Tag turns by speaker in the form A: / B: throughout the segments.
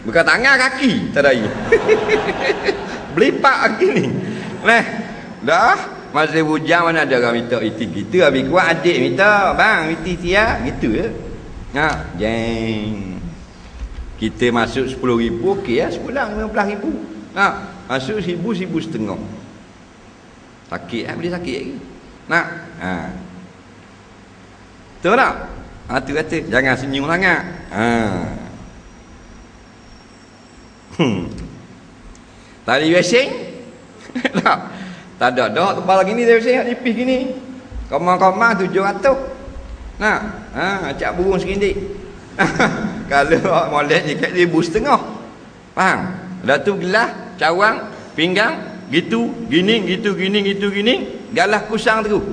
A: Bukan tangan, kaki tak ada air. Belipak gini. Nah, dah masa bujang mana ada orang minta iti gitu, habis kuat adik minta, bang iti tiap gitu je. Ha, jeng. Kita masuk 10,000 okey ya, sebulan 15,000. Ha, masuk 1,000, 1,500. Sakit boleh sakit lagi. Nak. Ha. Betul tak? Ha, tu kata jangan senyum sangat. Ha. Tali racing? Tak ada dah tebal gini tali racing nipis gini. Komang-komang 700. Nah, acak burung sekindik. Kalau molek ni kat 1,500. Faham? Dah tu gelas, cawang, pinggang, gitu, gini, galah kusang terus.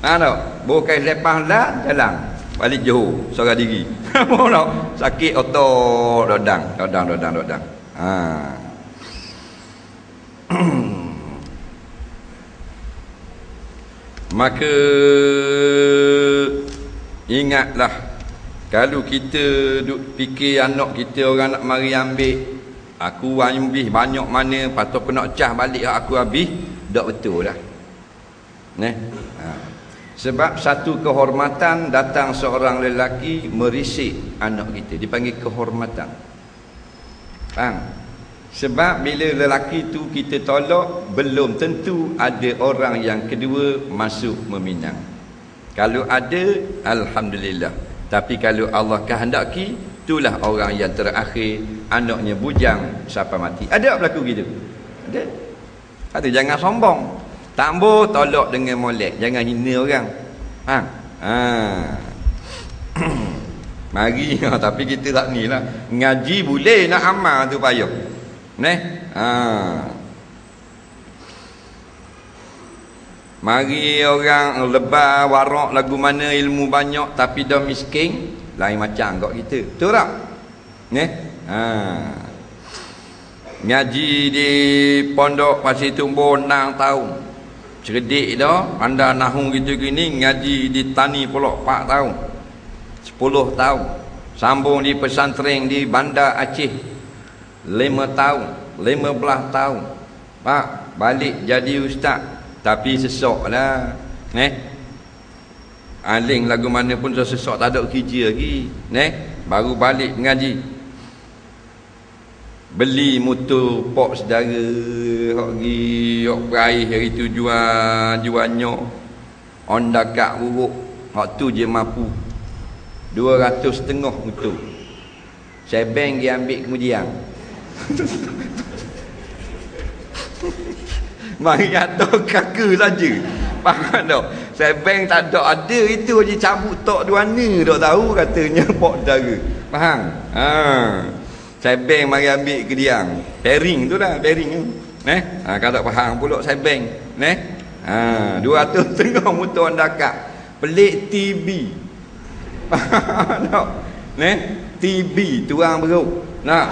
A: Tak? Bukan lepas dah jalan balik Johor seorang diri. Mau sakit otot dodang. Maka ingatlah, kalau kita duk fikir anak kita orang nak mari ambil, aku ambil banyak mana, patut aku nak cah balik aku habis, tak betul dah. Sebab satu kehormatan, datang seorang lelaki merisik anak kita, dipanggil kehormatan. Faham? Sebab bila lelaki tu kita tolak, belum tentu ada orang yang kedua masuk meminang. Kalau ada, alhamdulillah. Tapi kalau Allah kehendaki, itulah orang yang terakhir, anaknya bujang sampai mati. Ada berlaku gitu? Ada. Kata jangan sombong. Tak boleh tolak dengan molek, jangan hina orang. Mari, tapi kita tak ni lah. Ngaji boleh, nak amal tu payah. Mari orang lebar warak lagu mana ilmu banyak tapi dah miskin, lain macam kat kita. Betul tak? Ngaji di pondok Pasir Tumbuh 6 tahun. Cerdik dah, anda nahu gitu gini, ngaji di tani pula 4 tahun. 10 tahun. Sambung di pesantren di Bandar Aceh 5 tahun, 15 tahun. Pak, balik jadi ustaz. Tapi sesok lah. Aling lagu mana pun sesok tak ada kerja lagi. Baru balik ngaji. Beli motor pok saudara, hok gi, hok peraih hari tu jual nyok. Honda kak buruk, hok tu je mampu. 200,500 motor. Saya bank dia ambil kemudian. Mari atuk kaka saja. Faham tak? Saya bank tak ada itu je cabut tok duana tak tahu katanya pok saudara. Faham? Saya bank mari ambil ke dia. Pairing tu dah, pairing tu. Kalau tak faham pula saya bank. 200,500 motor Honda Cup. Pelik TB. Faham tak? TB tuang beruk. Nak.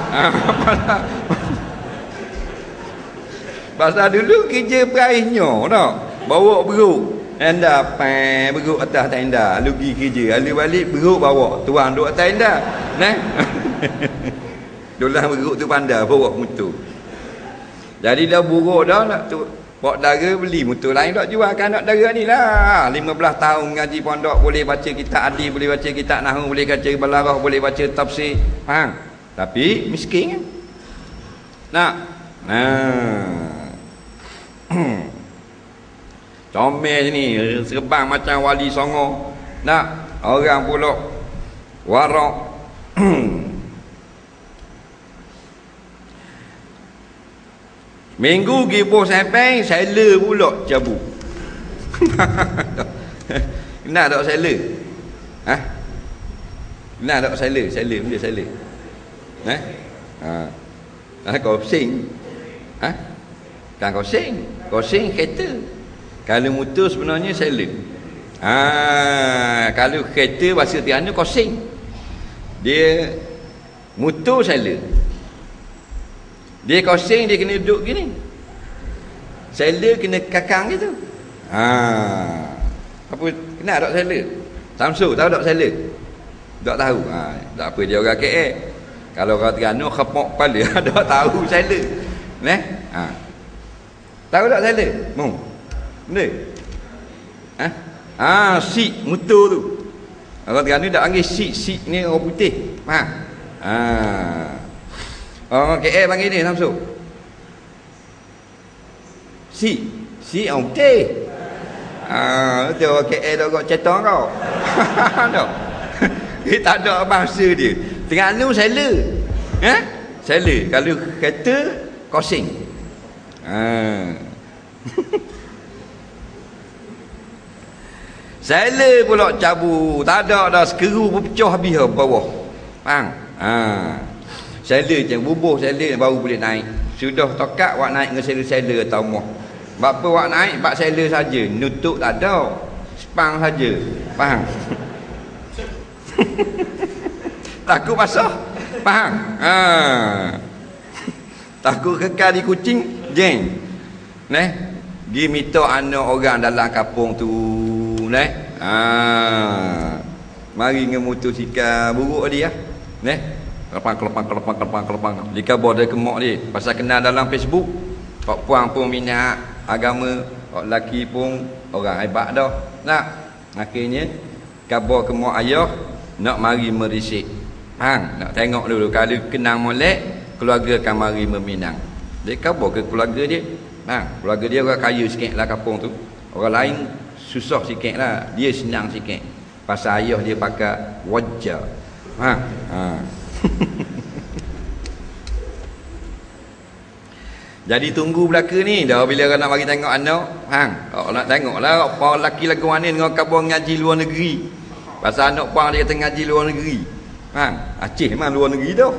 A: Pasal dulu kerja peraihnya tak? Bawa beruk. Tenda beruk atas tenda. Lalu pergi kerja. Lalu balik beruk bawa. Tuang duduk atas tenda. Dolah beruk tu pandai bawa motor. Jadi dah buruk dah nak tu. Pak dara beli motor lain tak jual kan anak dara ni lah. 15 tahun ngaji pondok, boleh baca kitab hadis, boleh baca kitab nahwu, boleh baca balaghah, boleh baca tafsir. Faham? Tapi miskin kan? Nak. Comel ni serbang macam wali songo. Nak orang pula warak. Minggu gibuh sampai seller pula cabut. Kenal tak seller? Kenal tak seller? Benda seller. Kau sing. Kan kau sing kereta. Kalau motor sebenarnya seller. Kalau kereta bahasa Terengganu kau sing. Dia motor seller. Dia kosing, dia kena duduk gini. Seller kena kakang gitu. Apa kenal tak seller? Samsul tahu tak seller? Tak tahu. Tak apa, dia orang KL. Kalau orang Terengganu khapok kepala ada tahu sela. Neh. Ha. Tahu tak sela? Mu. Benda. Ha? Ah, sik motor tu. Orang Terengganu dak panggil sik ni orang putih. Faham? Ha. Orang KL panggil ni Samsung. Si orang putih. Betul orang KL dah kau cetong kau. Tak. Dia tak ada bahasa dia. Terengganu sela. Sela. Kalau kata kosing. Sela pula cabut. Tak ada dah sekeru berpecah habis ke bawah. Faham? Sela je bubuh sela baru boleh naik. Sudah tokat awak naik dengan sela-sela atau moh. Bapa awak naik bak sela saja, nutuk tak ada. Spang saja. Faham? Takut basah. Faham? Takut kekal di kucing, jeng. Neh, dia minta anak orang dalam kampung tu, neh. Mari dengan motosikal buruk dia. Neh. Kelepang. Jika border kemak dia pasal kenal dalam Facebook. Pak puang pun minat agama, pak lelaki pun orang hebat dah. Nak akhirnya kabar kemak ayah nak mari merisik. Nak tengok dulu kalau kenal molek keluarga akan mari meminang. Dia kabar ke keluarga dia. Keluarga dia orang kaya sikit lah kampung tu. Orang lain susah sikit lah, dia senang sikit. Pasal ayah dia pakai wajah. Jadi tunggu belaka ni dah bila orang nak bagi tengok anak. Orang nak tengoklah apa lelaki lagu mana dengan kabar ngaji luar negeri. Pasal anak puang dia kata ngaji luar negeri. Aceh memang luar negeri tu.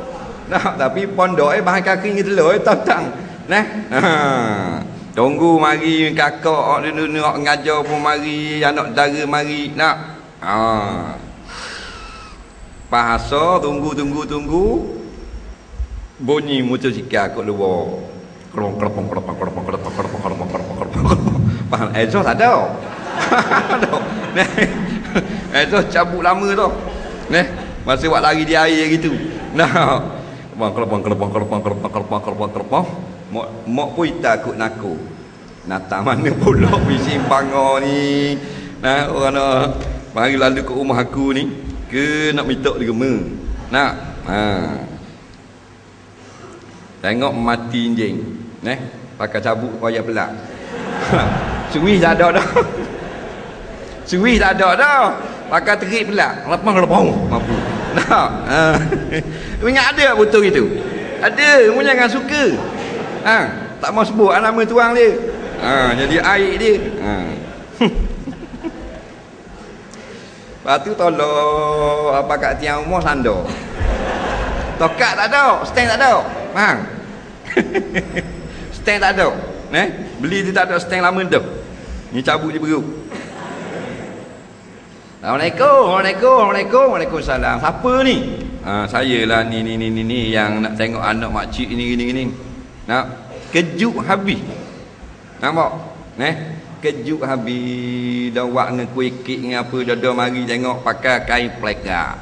A: Nah, tapi pondok bahan kaki ni telur tang. Nah. Tunggu mari kakak nak ngajar pun mari, anak dara mari nak. Bahasa tunggu. Bunyi motosikal kat luar. Kelepang. Faham? Exhaust tak ada. Exhaust cabut lama tu. Neh, masa buat lari di air gitu. Nah. Kelepang. Mak pun takut naku. Natang mana pula bising bangor ni. Nah, orang nak mari lalu ke rumah aku ni. Ke nak minta derma. Nak. Tengok mati anjing. Pakai cabut payah pelak. Suih tak ada dah. Suih tak ada dah. Pakai terik pelak. Lepang. Mampu. Nah. Ingat ada betul itu. Ada, mu jangan suka. Tak mau sebut nama tuang dia. Jadi air dia. Lepas tu tolong apa kat tiang rumah sandar. Tokat tak ada, stand tak ada. Faham? Stand tak ada. Beli dia tak ada stand lama dah. Ni cabut di perut. Assalamualaikum. Waalaikumsalam. Siapa ni? Saya lah ni yang nak tengok anak makcik ini. Nak kejut habis. Nampak? Kejut habis. Dah buat dengan kuih kek dengan apa. Dah mari tengok pakai kain plekat.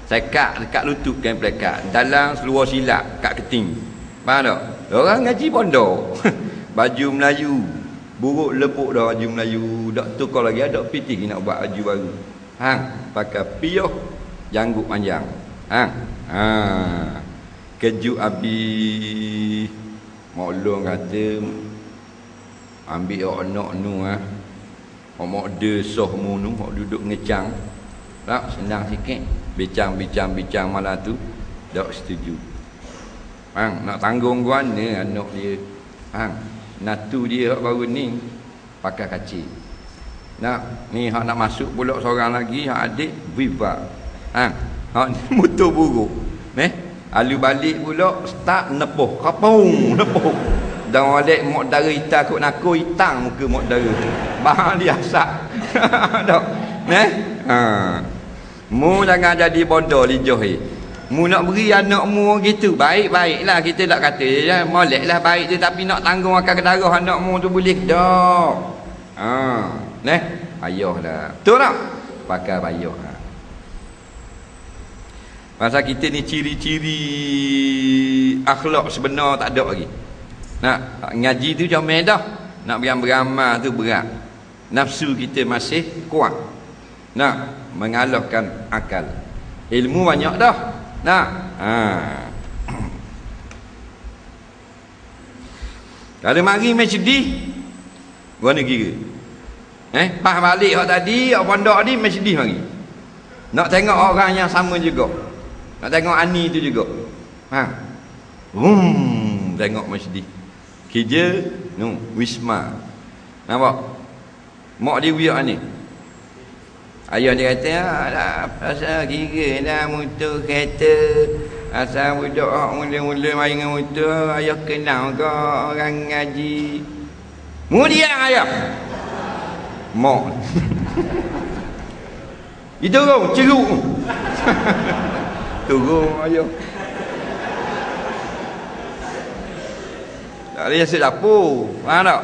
A: Sekat dekat lutut kain plekat. Dalam seluar silap kat keting. Faham tak? Orang ngaji pondok. Baju Melayu. Buruk lepuk dah baju Melayu. Tak tukar lagi ada pitih nak buat baju baru. Pakai piyuh janggut panjang. Kejut habis. Mak long kata ambil anak nu mak desah mu nu mak duduk ngecang. Tak senang sikit. Bincang malam tu tak setuju. Nak tanggung guana anak dia. Natu dia baru ni pakai kacil. Nak ni hak nak masuk pula seorang lagi hak adik viva. Hak ni motor buruk. Alu balik pula start nepuh. Kapung nepuh. Dan balik mak dara hitam kot naku hitam muka mak dara. Bahang dia asak. Tak. Mu jangan jadi bodoh li Johor. Mu nak beri anakmu gitu, baik-baiklah kita tak kata ya, moleklah baik je tapi nak tanggung akan kedarah anakmu tu boleh dak. Payahlah. Betul tak? Pakai payah. Pasal kita ni ciri-ciri akhlak sebenar tak ada lagi. Nak ngaji tu comel dah. Nak beramal tu berat. Nafsu kita masih kuat. Nak mengalahkan akal. Ilmu banyak dah. Nak. Kalau mari main sedih, mana kira? Pas balik hak tadi, hak pondok ni main sedih mari. Nak tengok orang yang sama juga. Nak tengok ani tu juga. Tengok main sedih. Kerja, wisma. Nampak? Mak dia wiyak ni. Ayah dia kata, asal kira dah motor kereta. Asal budak mula-mula main dengan motor, ayah kenal ke orang ngaji. Kemudian ayah. Mak. Itu orang ceruk. Turun ayah. Tak boleh asyik dapur. Faham tak?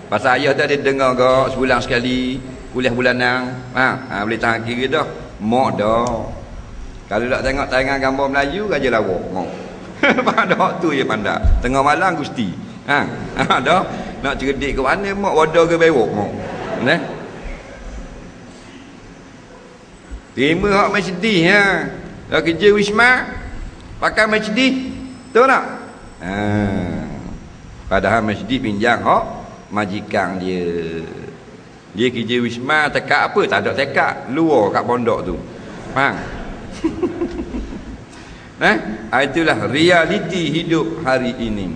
A: Pasal ayah tu ada dengar ke sebulan sekali kuliah bulanan. Boleh tahan kira dah. Mak dah. Kalau tak tengok tayangan gambar Melayu, Raja Lawak. Mak. Faham tak? Tu je pandai. Tengah malam Gusti. Dah. Nak cerdik ke mana mak? Wadah ke bewok mak? Terima hak main sedih. Dah kerja wisma, pakai main sedih. Betul tak? Padahal main sedih pinjam hak majikan dia. Dia kerja wisma, tekak apa? Tak ada tekak. Luar kat pondok tu. Faham? Itulah realiti hidup hari ini.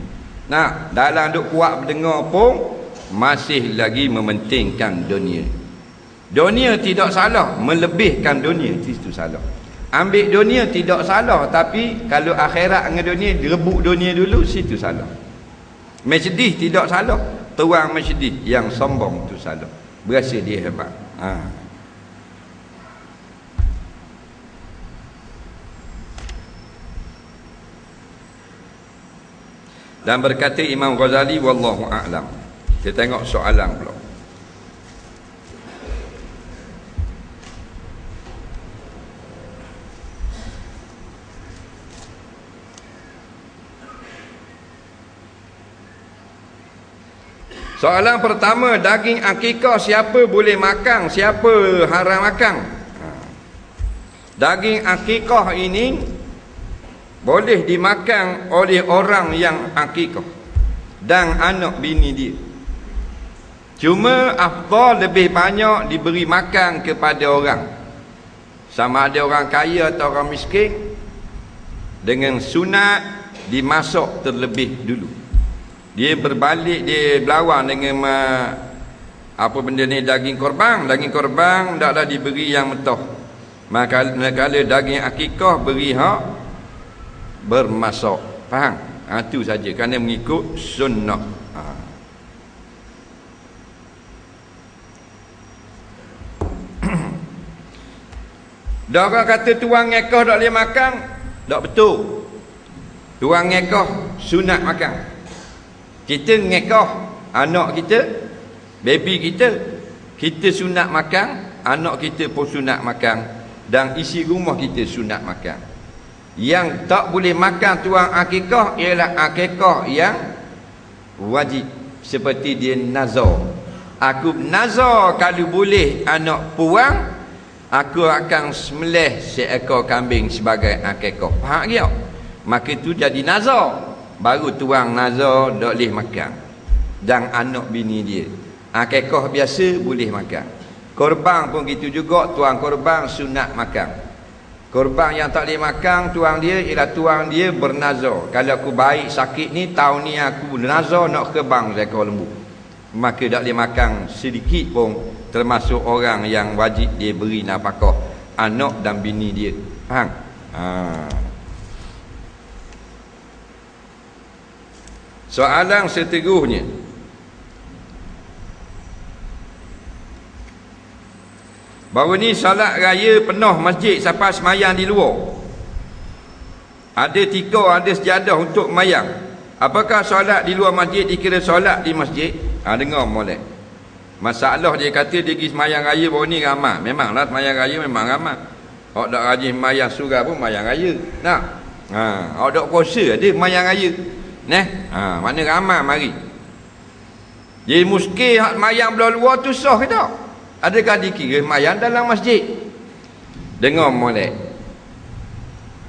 A: Dalam duk kuat berdengar pun masih lagi mementingkan dunia. Dunia tidak salah, melebihkan dunia itu salah. Ambil dunia tidak salah, tapi kalau akhirat dengan dunia, rebut dunia dulu, situ salah. Sedih tidak salah, tuang sedih yang sombong itu salah. Berasa dia hebat. Dan berkata Imam Ghazali, wallahu a'lam. Kita tengok soalan pula. Soalan pertama, daging akikah siapa boleh makan, siapa haram makan? Daging akikah ini boleh dimakan oleh orang yang akikah dan anak bini dia. Cuma afdal lebih banyak diberi makan kepada orang, sama ada orang kaya atau orang miskin, dengan sunat dimasak terlebih dulu. Dia berbalik, dia berlawan dengan apa benda ni, daging korban. Daging korban taklah diberi yang mentah. Maka daging akikah beri hak bermasak. Faham? Itu saja, kerana mengikut sunnah. Dah orang kata tuang ngekah tak boleh makan, tak betul. Tuang ngekah sunat makan. Kita ngekah anak kita, baby kita, kita sunat makan, anak kita pun sunat makan, dan isi rumah kita sunat makan. Yang tak boleh makan tuang akikah ialah akikah yang wajib, seperti dia nazar. Aku nazar kalau boleh anak puang, aku akan sembelih seekor kambing sebagai akikah. Faham tak? Maka itu jadi nazar. Baru tuang nazar tak boleh makan. Dan anak bini dia, akikah biasa boleh makan. Korban pun gitu juga, tuang korban sunat makan. Korban yang tak boleh makan tuang dia ialah tuang dia bernazar. Kalau aku baik sakit ni, tahun ni aku nazar nak kebang seekor lembu, maka tak boleh makan sedikit pun, termasuk orang yang wajib dia beri nafkah anak dan bini dia. Faham? Soalan seterusnya, baru ni salat raya penuh masjid sampai semayang di luar. Ada tikar, ada sejadah untuk mayang. Apakah solat di luar masjid dikira solat di masjid? Dengar molek. Masalah dia kata dia pergi semayang raya baru ni ramai. Memanglah semayang raya memang ramai. Hak dak rajin mayang surau pun mayang raya. Nak. Hak dak puasa ada mayang raya. Mana ramai mari. Jadi muskil hak mayang belah luar tu sah ke tak? Adakah dikira mayang dalam masjid? Dengar molek.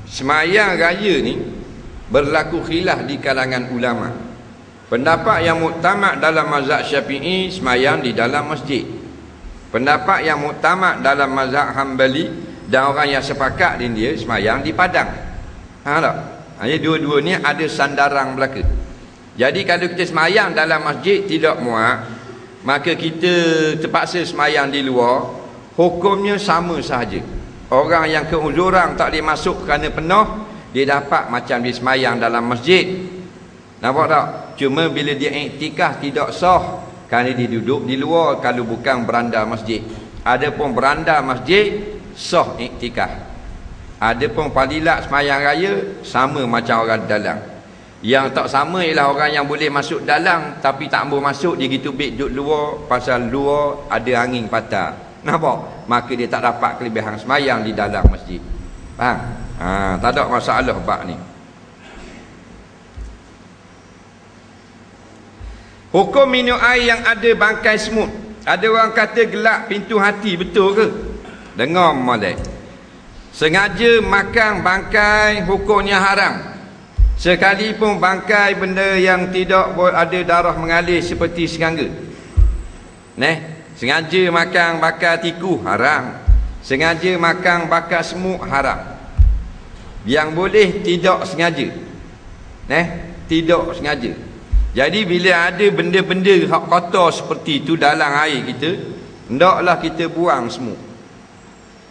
A: Semayang raya ni berlaku khilaf di kalangan ulama. Pendapat yang muktamad dalam mazhab Syafi'i semayang di dalam masjid. Pendapat yang muktamad dalam mazhab Hambali dan orang yang sepakat dengan dia semayang di padang. Tak? Jadi dua-dua ni ada sandaran belaka. Jadi kalau kita semayang dalam masjid tidak muat, maka kita terpaksa semayang di luar, hukumnya sama sahaja. Orang yang keuzuran tak boleh masuk kerana penuh, dia dapat macam dia semayang dalam masjid. Nampak tak? Cuma bila dia iktikaf tidak sah kerana dia duduk di luar kalau bukan beranda masjid. Adapun beranda masjid sah iktikaf. Adapun fadilat semayang raya sama macam orang dalam. Yang tak sama ialah orang yang boleh masuk dalam tapi tak boleh masuk, dia gitu baik duduk luar pasal luar ada angin patah. Nampak? Maka dia tak dapat kelebihan semayang di dalam masjid. Faham? Tak ada masalah bab ni. Hukum minum air yang ada bangkai semut. Ada orang kata gelap pintu hati, betul ke? Dengar molek. Sengaja makan bangkai hukumnya haram. Sekalipun bangkai benda yang tidak ada darah mengalir seperti serangga. Sengaja makan bakar tikus haram. Sengaja makan bakar semut haram. Yang boleh tidak sengaja. Tidak sengaja. Jadi bila ada benda-benda hak kotor seperti itu dalam air kita, hendaklah kita buang semua.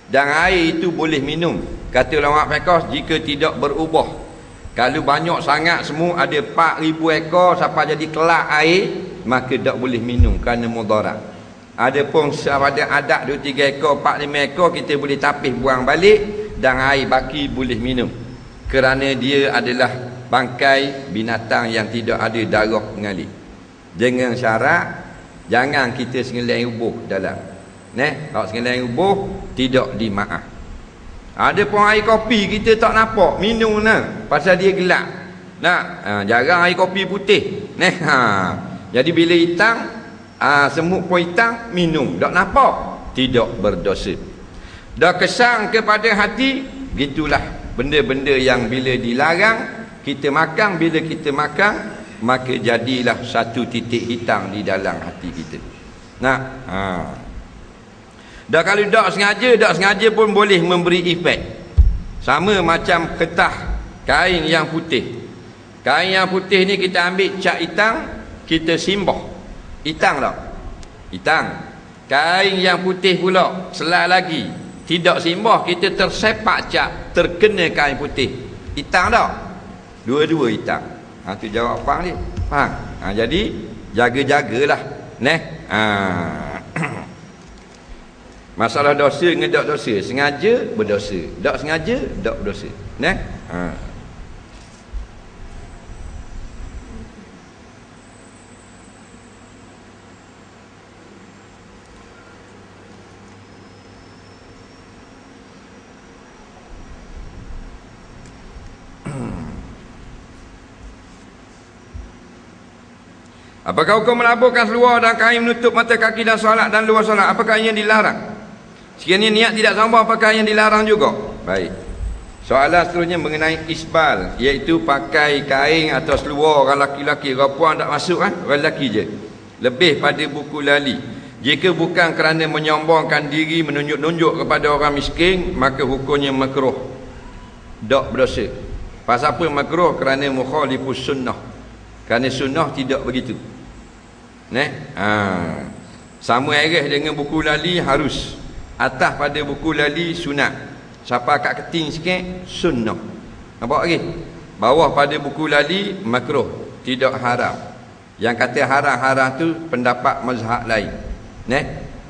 A: Dan air itu boleh minum. Kata ulama fiqh, jika tidak berubah. Kalau banyak sangat semua ada 4,000 ekor sampai jadi kelak air, maka tak boleh minum kerana mudarat. Adapun pada adat 2-3 ekor, 4-5 ekor kita boleh tapis buang balik dan air baki boleh minum. Kerana dia adalah bangkai binatang yang tidak ada darah mengalir. Dengan syarat jangan kita sengelai ubuh dalam. Kalau sengelai ubuh tidak dimaaf. Ada pun air kopi kita tak nampak minum pasal dia gelap. Jarang air kopi putih. Jadi bila hitam, semut pun hitam, minum tak nampak, tidak berdosa. Dah kesang kepada hati, gitulah benda-benda yang bila dilarang kita makan, bila kita makan maka jadilah satu titik hitam di dalam hati kita. Dah kalau tak sengaja pun boleh memberi efek. Sama macam ketah kain yang putih. Kain yang putih ni kita ambil cat hitam, kita simbah. Hitam tak? Hitam. Kain yang putih pula selai lagi, tidak simbah, kita tersepak cat, terkena kain putih. Hitam tak? Dua-dua hitam. Tu jawapan dia. Faham? Jadi jaga-jagalah. Masalah dosa dengan tak dosa. Sengaja berdosa, tak sengaja tak berdosa. Apakah hukum melaburkan seluar dan kain menutup mata kaki dan solat dan luar solat? Apakah yang dilarang? Sekiranya niat tidak sama, apakah yang dilarang juga? Baik. Soalan seterusnya mengenai isbal, iaitu pakai kain atau seluar orang laki-laki. Orang puan tak masuk kan? Orang lelaki je. Lebih pada buku lali. Jika bukan kerana menyombongkan diri, menunjuk-nunjuk kepada orang miskin, maka hukumnya makruh. Tak berdosa. Pasal apa makruh? Kerana mukhalifus sunnah. Kerana sunnah tidak begitu. Sama ereh dengan buku lali harus. Atas pada buku lali sunat. Siapa kat keting sikit sunnah. Nampak lagi? Bawah pada buku lali makruh, tidak haram. Yang kata haram-haram tu pendapat mazhab lain.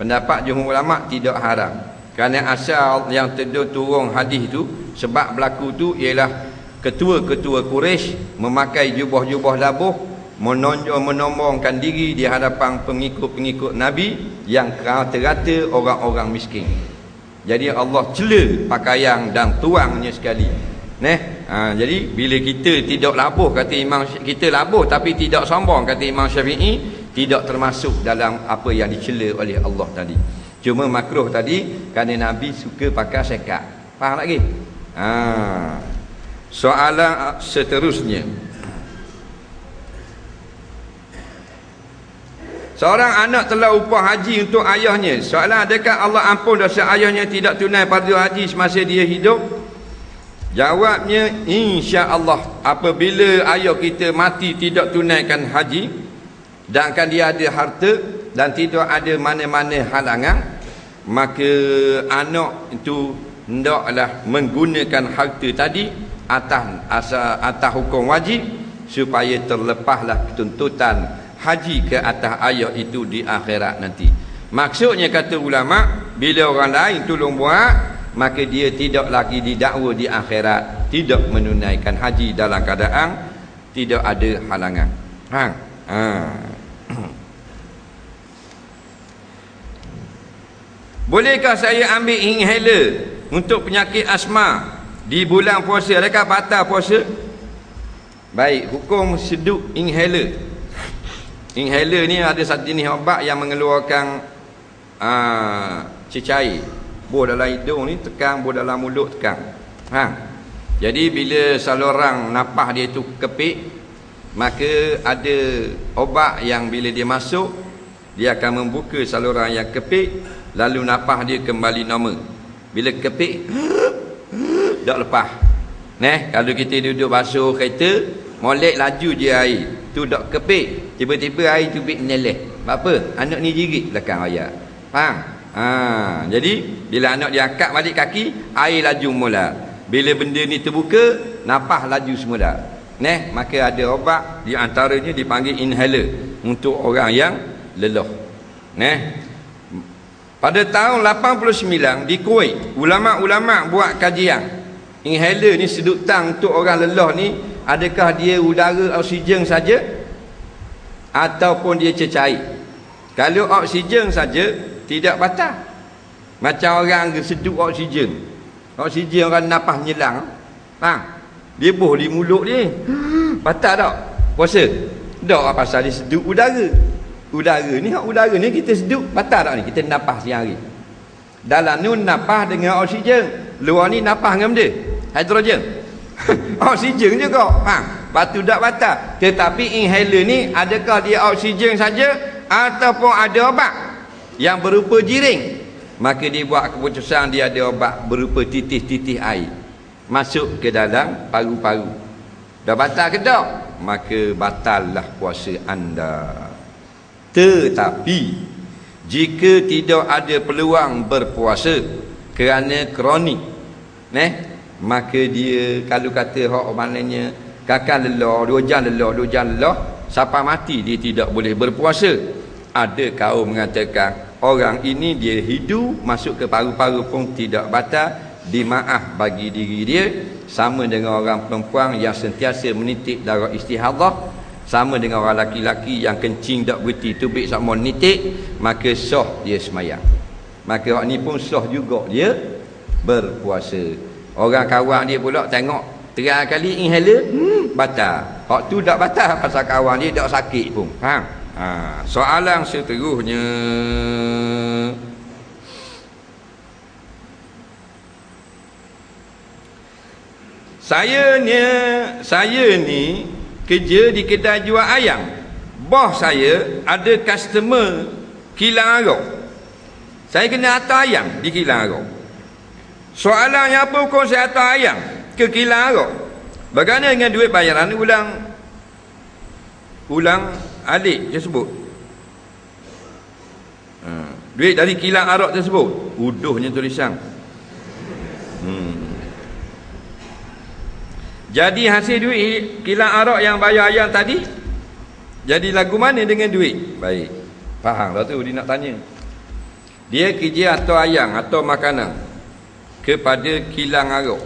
A: Pendapat jumhur ulama tidak haram. Kerana asal yang turun hadis tu, sebab berlaku tu ialah ketua-ketua Quraisy memakai jubah-jubah labuh, menombongkan diri di hadapan pengikut-pengikut Nabi yang rata-rata orang-orang miskin. Jadi Allah cela pakaian dan tuangnya sekali. Jadi bila kita tidak labuh, kata Imam, kita labuh tapi tidak sombong, kata Imam Syafi'i, tidak termasuk dalam apa yang dicela oleh Allah tadi. Cuma makruh tadi kerana Nabi suka pakai sekat. Faham lagi? Soalan seterusnya, seorang anak telah upah haji untuk ayahnya. Soalan, adakah Allah ampun dosa ayahnya tidak tunai fardu haji semasa dia hidup? Jawabnya, insya-Allah apabila ayah kita mati tidak tunaikan haji, dan kan dia ada harta dan tidak ada mana-mana halangan, maka anak itu hendaklah menggunakan harta tadi atas hukum wajib, supaya terlepaslah tuntutan haji ke atas ayah itu di akhirat nanti. Maksudnya, kata ulama, bila orang lain tolong buat, maka dia tidak lagi didakwa di akhirat tidak menunaikan haji dalam keadaan tidak ada halangan. Bolehkah saya ambil inhaler untuk penyakit asma di bulan puasa? Adakah batal puasa? Baik, hukum seduk inhaler. Inhaler ni ada satu jenis obat yang mengeluarkan cecair. Buah dalam hidung ni tekan, buah dalam mulut tekan. Jadi bila saluran napas dia tu kepit, maka ada obat yang bila dia masuk, dia akan membuka saluran yang kepit, lalu napas dia kembali normal. Bila kepit tak lepas. Kalau kita duduk basuh kereta, molek laju je air, tu tak kepit, tiba-tiba air tu meneleh. Apa? Anak ni jirit belakang ayat. Faham? Jadi bila anak dia angkat balik kaki, air laju mula. Bila benda ni terbuka, napas laju semula. Maka ada obat, di antaranya dipanggil inhaler untuk orang yang lelah. Pada tahun 89 di Kuwait, ulama-ulama buat kajian. Inhaler ni sedutan untuk orang lelah ni, adakah dia udara oksigen saja ataupun dia cecair? Kalau oksigen saja tidak batal. Macam orang sedut oksigen. Oksigen orang napas menyelang. Dia buh di mulut dia. Batal tak puasa? Tak, pasal dia sedut udara. Udara ni, udara ni kita sedut, batal tak ni? Kita napas siang hari. Dalam ni napas dengan oksigen, luar ni napas dengan benda hidrogen. Oksigen juga. Batu tak batal. Tetapi inhaler ni, adakah dia oksigen saja ataupun ada obat yang berupa jiring? Maka dia buat keputusan dia ada obat berupa titis-titis air masuk ke dalam paru-paru. Dah batal ke tak? Maka batallah puasa anda. Tetapi jika tidak ada peluang berpuasa kerana kronik, maka dia kalau kata hak maknanya kakak lelah, 2 jam lelah sampai mati dia tidak boleh berpuasa. Ada kaum mengatakan orang ini dia hidu masuk ke paru-paru pun tidak batal, dimaaf bagi diri dia, sama dengan orang perempuan yang sentiasa menitik darah istihadah, sama dengan orang laki-laki yang kencing tak berhenti tubik sama nitik, maka sah dia semayang. Maka orang ni pun sah juga dia berpuasa. Orang kawan dia pula tengok terang kali inhaler batal, hak tu tak batal pasal kawan dia tak sakit pun. Soalan seterusnya, saya ni kerja di kedai jual ayam. Bos saya ada customer kilang arok. Saya kena hantar ayam di kilang arok. Soalannya, apa hukum saya hantar ayam ke kilang arok? Bagaimana dengan duit bayaran ulang alik tersebut? Duit dari kilang arok tersebut, uduhnya tulisan. Jadi hasil duit kilang arok yang bayar ayam tadi, jadi lagu mana dengan duit? Baik, faham lah tu dia nak tanya. Dia kerja atau ayam atau makanan kepada kilang arok.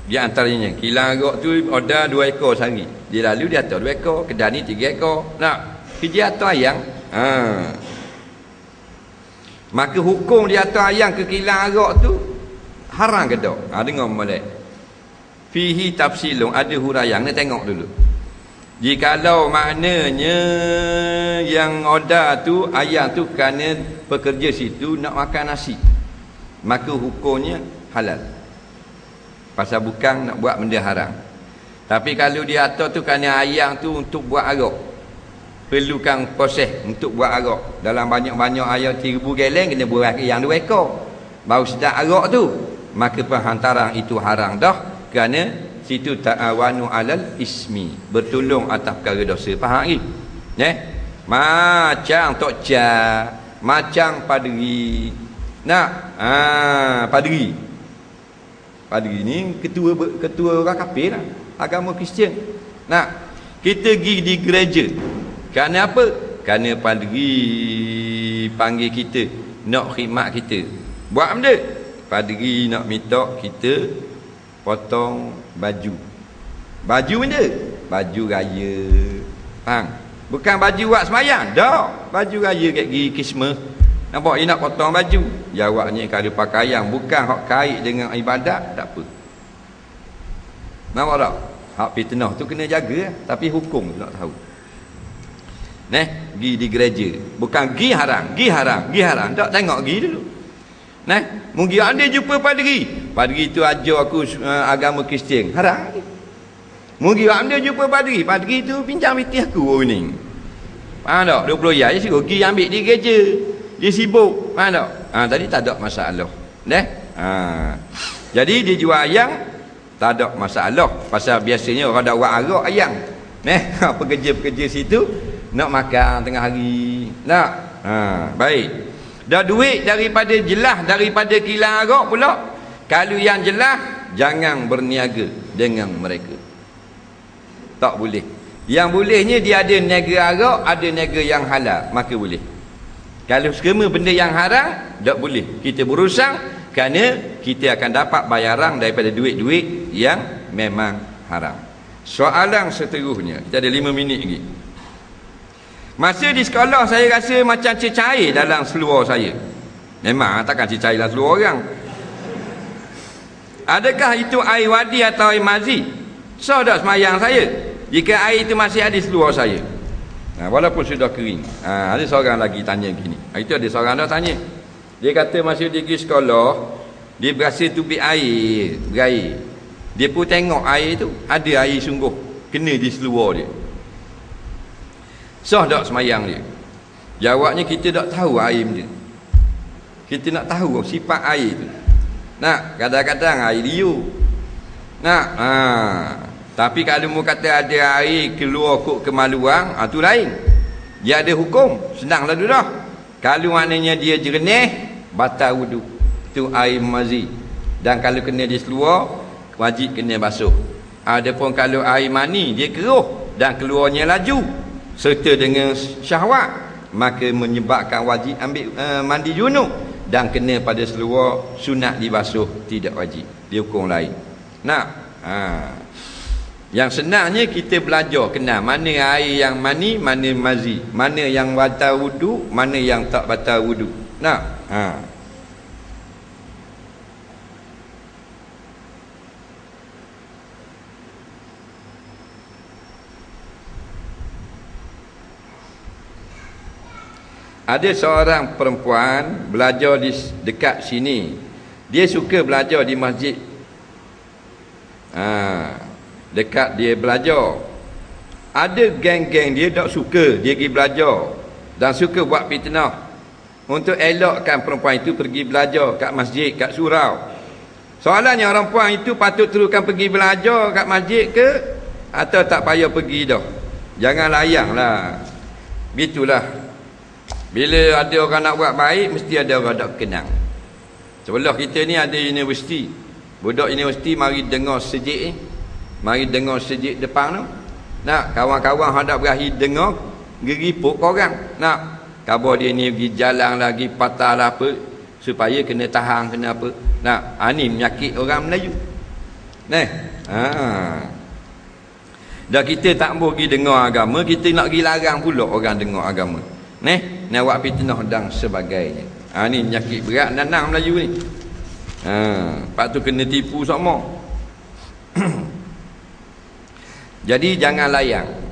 A: Di antaranya kilang arok tu order 2 ekor sehari, dia lalu dia atur 2 ekor, kedai ni 3 ekor. Nak kerja atau ayam, maka hukum dia atur ayam ke kilang arok tu Haram ke tak? Dengar molek. Fihi tafsilun, ada huraian. Ni tengok dulu. Jikalau maknanya yang order tu, ayam tu kerana pekerja situ nak makan nasi, maka hukumnya halal. Pasal bukan nak buat benda haram. Tapi kalau dia atur tu kerana ayam tu untuk buat arak, perlukan proses untuk buat arak. Dalam banyak-banyak ayam 3,000 gelen kena buat yang 2 ekor baru sedap arak tu, maka penghantaran itu haram dah, kerana situ ta'awanu alal ismi, bertolong atas perkara dosa. Faham lagi? Macam tok ca, macam padri. Nak padri ni ketua orang kafir lah, agama Kristian. Nak kita pergi di gereja kerana apa? Kerana padri panggil kita nak khidmat kita. Buat benda, padri nak minta kita potong baju benda, baju raya. Faham? Bukan baju buat semayang dah, baju raya kat pergi Christmas. Nampak dia nak potong baju, jawabnya kalau pakaian bukan hak kait dengan ibadat, tak apa. Nampak tak? Hak fitnah tu kena jaga, tapi hukum tu nak tahu. Pergi di gereja, bukan pergi haram, tak tengok pergi dulu. Mungkin anda jumpa padri tu ajar aku agama Kristian, haram. Mungkin anda jumpa padri tu pinjam piti aku ni. Faham tak? 20 ya, dia suruh pergi ambil di gereja. Dia sibuk. Faham tak? Tadi tak ada masalah. Jadi dia jual ayam, tak ada masalah. Pasal biasanya orang dah buat arak ayam. Pekerja-pekerja situ nak makan tengah hari. Tak? Baik. Dah duit daripada jelas, daripada kilang arak pula. Kalau yang jelas, jangan berniaga dengan mereka. Tak boleh. Yang bolehnya dia ada niaga arak, ada niaga yang halal, maka boleh. Kalau semua benda yang haram, tak boleh kita berurusan, kerana kita akan dapat bayaran daripada duit-duit yang memang haram. Soalan seterusnya, kita ada 5 minit lagi. Masa di sekolah saya rasa macam cecair dalam seluar saya. Memang takkan cecair dalam seluar orang. Adakah itu air wadi atau air mazi? So tak semayang saya jika air itu masih ada di seluar saya, walaupun sudah kering. Ada seorang lagi tanya gini. Itu ada seorang dah tanya. Dia kata masa dia pergi sekolah, dia berasa tubik air berair. Dia pun tengok air tu ada air sungguh kena di seluar dia. Sah tak semayang dia? Jawabnya kita tak tahu air benda. Kita nak tahu sifat air tu. Nak, kadang-kadang air liu. Nak, tapi kalau mu kata ada air keluar kok kemaluan, tu lain. Dia ada hukum, senang lah dah. Kalau maknanya dia jernih, batal wudu. Itu air mazi. Dan kalau kena di seluar, wajib kena basuh. Adapun kalau air mani, dia keruh dan keluarnya laju serta dengan syahwat, maka menyebabkan wajib ambil mandi junub dan kena pada seluar, sunat dibasuh, tidak wajib. Dia hukum lain. Nak, yang senangnya kita belajar kenal mana air yang mani, mana mazi, mana yang batal wudu, mana yang tak batal wudu. Nak, ada seorang perempuan belajar di dekat sini. Dia suka belajar di masjid. Dekat dia belajar. Ada geng-geng dia tak suka dia pergi belajar dan suka buat fitnah. Untuk elakkan perempuan itu pergi belajar kat masjid, kat surau. Soalannya, orang puan itu patut teruskan pergi belajar kat masjid ke, atau tak payah pergi dah? Jangan layanglah. Begitulah. Bila ada orang nak buat baik, mesti ada orang tak kenang. Sebelah kita ni ada universiti. Budak universiti mari dengar sejik ni. Mari dengar sejik depan tu. Nak, kawan-kawan hendak berakhir dengar, geripuk korang. Nak, khabar dia ni pergi jalan lagi, patah lah apa, supaya kena tahan, kena apa. Nak, ni menyakit orang Melayu. Dah kita tak mau pergi dengar agama, kita nak pergi larang pula orang dengar agama. Nak buat fitnah dan sebagainya. Ni penyakit berat nanang Melayu ni. Lepas tu kena tipu sama. Jadi jangan layan.